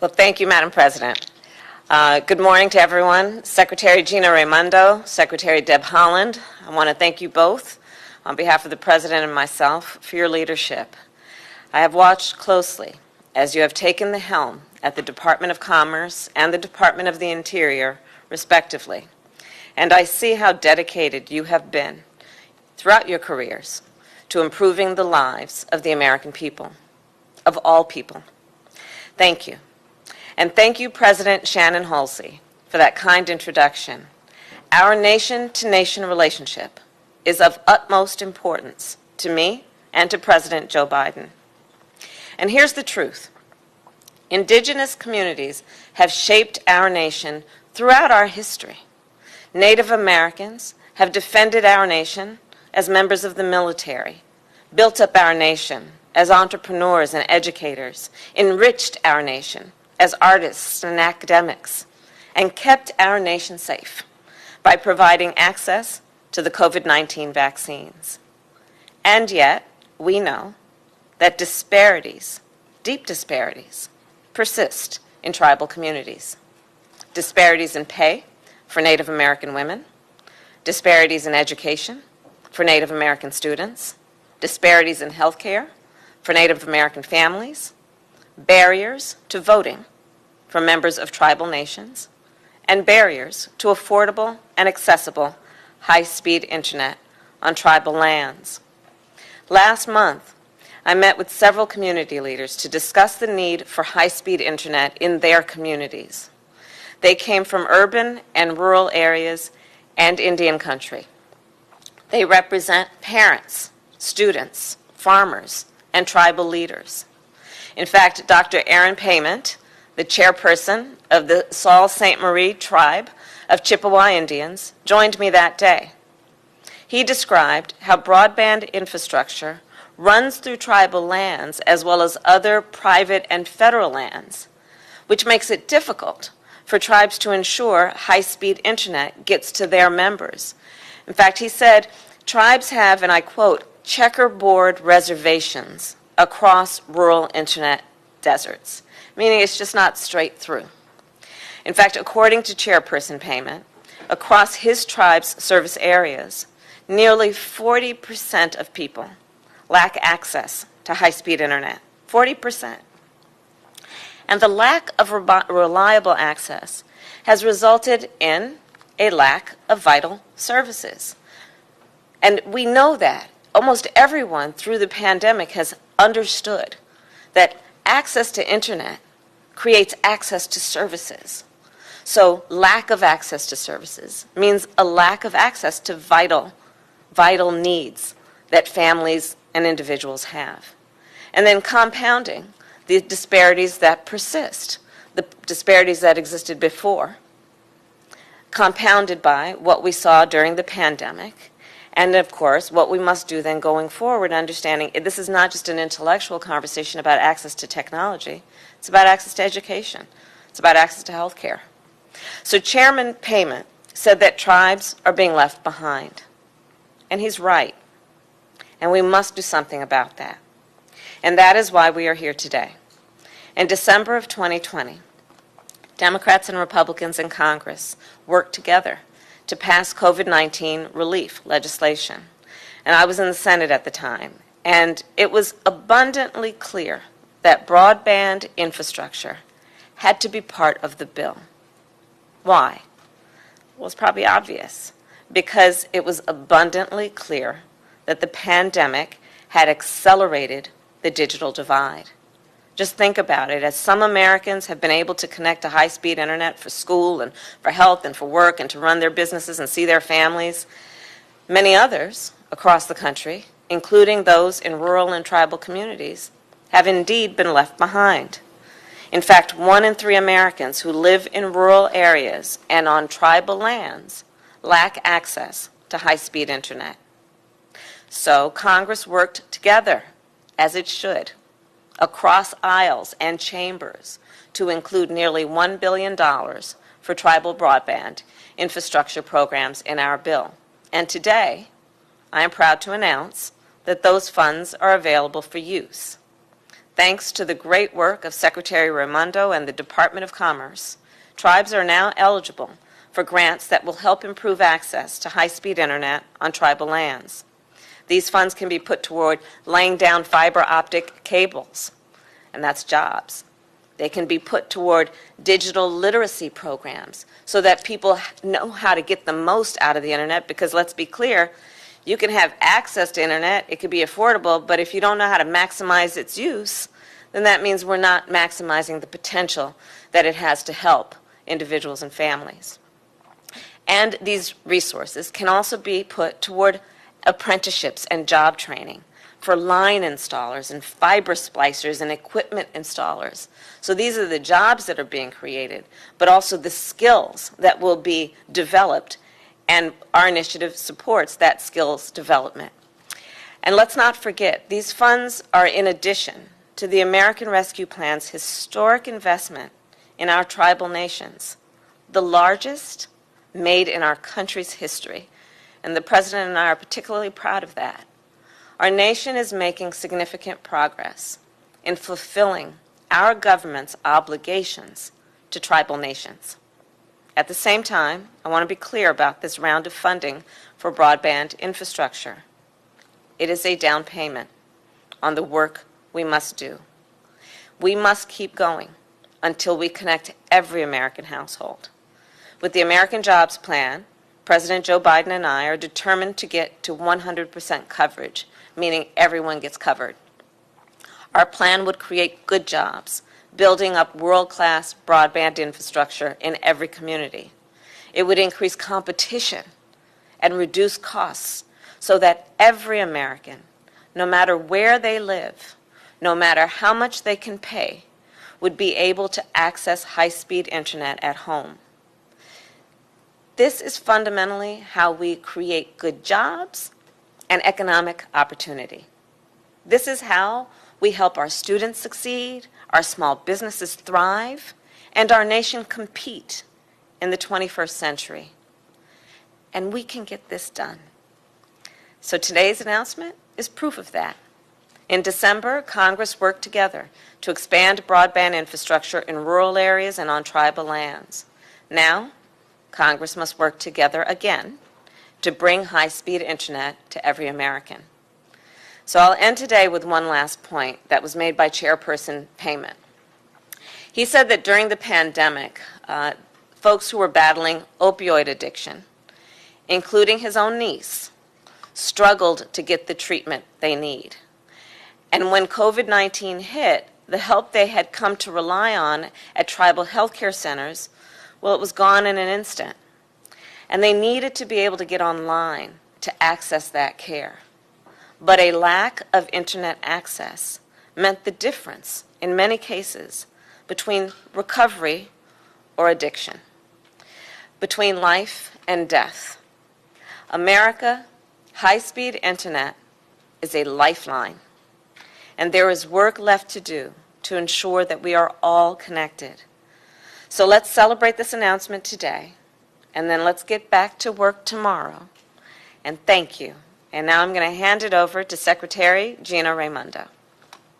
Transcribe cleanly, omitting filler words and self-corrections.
Well, thank you, Madam President. Good morning to everyone. Secretary Gina Raimondo, Secretary Deb Haaland, I want to thank you both on behalf of the President and myself for your leadership. I have watched closely as you have taken the helm at the Department of Commerce and the Department of the Interior, respectively, and I see how dedicated you have been throughout your careers to improving the lives of the American people, of all people. Thank you. And thank you, President Shannon Halsey, for that kind introduction. Our nation-to-nation relationship is of utmost importance to me and to President Joe Biden. And here's the truth. Indigenous communities have shaped our nation throughout our history. Native Americans have defended our nation as members of the military, built up our nation as entrepreneurs and educators, enriched our nation as artists and academics, and kept our nation safe by providing access to the COVID-19 vaccines. And yet, we know that disparities, deep disparities, persist in tribal communities. Disparities in pay for Native American women, disparities in education for Native American students, disparities in health care for Native American families, barriers to voting for members of tribal nations, and barriers to affordable and accessible high-speed internet on tribal lands. Last month, I met with several community leaders to discuss the need for high-speed internet in their communities. They came from urban and rural areas and Indian country. They represent parents, students, farmers, and tribal leaders. In fact, Dr. Aaron Payment, the chairperson of the Sault Ste. Marie tribe of Chippewa Indians, joined me that day. He described how broadband infrastructure runs through tribal lands as well as other private and federal lands, which makes it difficult for tribes to ensure high-speed internet gets to their members. In fact, he said, tribes have, and I quote, checkerboard reservations across rural internet deserts, meaning it's just not straight through. In fact, according to Chairperson Payment, across his tribe's service areas, nearly 40% of people lack access to high-speed internet. 40%. And the lack of reliable access has resulted in a lack of vital services. And we know that. Almost everyone through the pandemic has understood that access to internet creates access to services. So lack of access to services means a lack of access to vital needs that families and individuals have. And then compounding the disparities that persist, the disparities that existed before, compounded by what we saw during the pandemic, and of course, what we must do then going forward, understanding this is not just an intellectual conversation about access to technology, it's about access to education, it's about access to health care. So Chairman Payment said that tribes are being left behind. And he's right. And we must do something about that. And that is why we are here today. In December of 2020, Democrats and Republicans in Congress worked together to pass COVID-19 relief legislation. And I was in the Senate at the time. And it was abundantly clear that broadband infrastructure had to be part of the bill. Why? Well, it's probably obvious. Because it was abundantly clear that the pandemic had accelerated the digital divide. Just think about it. As some Americans have been able to connect to high-speed internet for school and for health and for work and to run their businesses and see their families, many others across the country, including those in rural and tribal communities, have indeed been left behind. In fact, 1 in 3 Americans who live in rural areas and on tribal lands lack access to high-speed internet. So Congress worked together, as it should, across aisles and chambers to include nearly $1 billion for tribal broadband infrastructure programs in our bill. And today, I am proud to announce that those funds are available for use. Thanks to the great work of Secretary Raimondo and the Department of Commerce, tribes are now eligible for grants that will help improve access to high-speed internet on tribal lands. These funds can be put toward laying down fiber optic cables, and that's jobs. They can be put toward digital literacy programs so that people know how to get the most out of the internet, because let's be clear, you can have access to internet, it could be affordable, but if you don't know how to maximize its use, then that means we're not maximizing the potential that it has to help individuals and families. And these resources can also be put toward apprenticeships and job training for line installers and fiber splicers and equipment installers. So these are the jobs that are being created, but also the skills that will be developed, and our initiative supports that skills development. And let's not forget, these funds are in addition to the American Rescue Plan's historic investment in our tribal nations, the largest made in our country's history. And the President and I are particularly proud of that. Our nation is making significant progress in fulfilling our government's obligations to tribal nations. At the same time, I want to be clear about this round of funding for broadband infrastructure. It is a down payment on the work we must do. We must keep going until we connect every American household. With the American Jobs Plan, President Joe Biden and I are determined to get to 100% coverage, meaning everyone gets covered. Our plan would create good jobs, building up world-class broadband infrastructure in every community. It would increase competition and reduce costs so that every American, no matter where they live, no matter how much they can pay, would be able to access high-speed internet at home. This is fundamentally how we create good jobs and economic opportunity. This is how we help our students succeed, our small businesses thrive, and our nation compete in the 21st century. And we can get this done. So today's announcement is proof of that. In December, Congress worked together to expand broadband infrastructure in rural areas and on tribal lands. Now, Congress must work together again to bring high-speed internet to every American. So I'll end today with one last point that was made by Chairperson Payment. He said that during the pandemic, folks who were battling opioid addiction, including his own niece, struggled to get the treatment they need. And when COVID-19 hit, the help they had come to rely on at tribal health care centers, well, it was gone in an instant. And they needed to be able to get online to access that care. But a lack of internet access meant the difference, in many cases, between recovery or addiction, between life and death. America, high-speed internet is a lifeline, and there is work left to do to ensure that we are all connected. So let's celebrate this announcement today, and then let's get back to work tomorrow. And thank you. And now I'm going to hand it over to Secretary Gina Raimondo.